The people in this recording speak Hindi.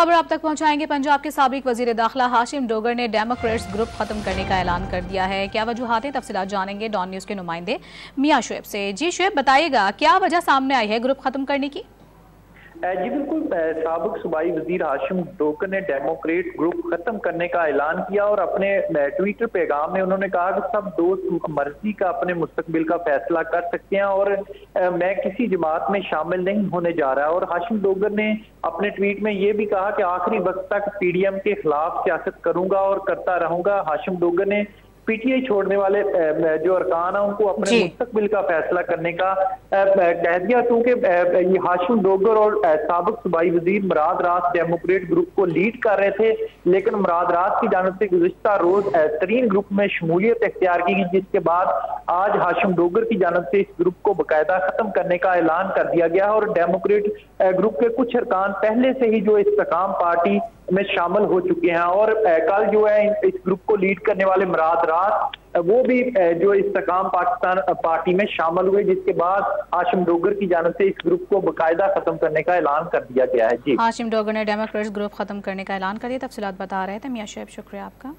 खबर आप तक पहुंचाएंगे। पंजाब के साबिक वजीर दाखिला हाशिम डोगर ने डेमोक्रेट्स ग्रुप खत्म करने का ऐलान कर दिया है। क्या वजूहात है, तफसीलात जानेंगे डॉन न्यूज के नुमाइंदे मियां शुएब से। जी शुएब, बताइएगा क्या वजह सामने आई है ग्रुप खत्म करने की? जी बिल्कुल, साबिक सूबाई वजीर हाशिम डोगर ने डेमोक्रेट ग्रुप खत्म करने का ऐलान किया और अपने ट्विटर पैगाम में उन्होंने कहा कि सब दोस्त मर्जी का अपने मुस्तकबिल का फैसला कर सकते हैं और मैं किसी जमात में शामिल नहीं होने जा रहा। और हाशिम डोगर ने अपने ट्वीट में ये भी कहा कि आखिरी वक्त तक PDM के खिलाफ सियासत करूंगा और करता रहूंगा। हाशिम डोगर ने PTI छोड़ने वाले जो अरकान है उनको अपने मुस्तकबिल का फैसला करने का कह दिया, क्योंकि ये हाशिम डोगर और साबिक सूबाई वजीर मुराद रास डेमोक्रेट ग्रुप को लीड कर रहे थे, लेकिन मुराद रास की जानिब से गुज़िश्ता रोज तरीन ग्रुप में शमूलियत इख्तियार की गई, जिसके बाद आज हाशिम डोगर की जानिब से इस ग्रुप को बाकायदा खत्म करने का ऐलान कर दिया गया। और डेमोक्रेट ग्रुप के कुछ अरकान पहले से ही जो इस्तेकाम पार्टी में शामिल हो चुके हैं और कल जो है इस ग्रुप को लीड करने वाले मुराद रास वो भी जो इस्तेकाम पाकिस्तान पार्टी में शामिल हुए, जिसके बाद हाशिम डोगर की जानिब से इस ग्रुप को बाकायदा खत्म करने का ऐलान कर दिया गया है। जी, हाशिम डोगर ने डेमोक्रेट्स ग्रुप खत्म करने का ऐलान कर दिया। तफसीलात बता रहे थे मियां शुएब, शुक्रिया आपका।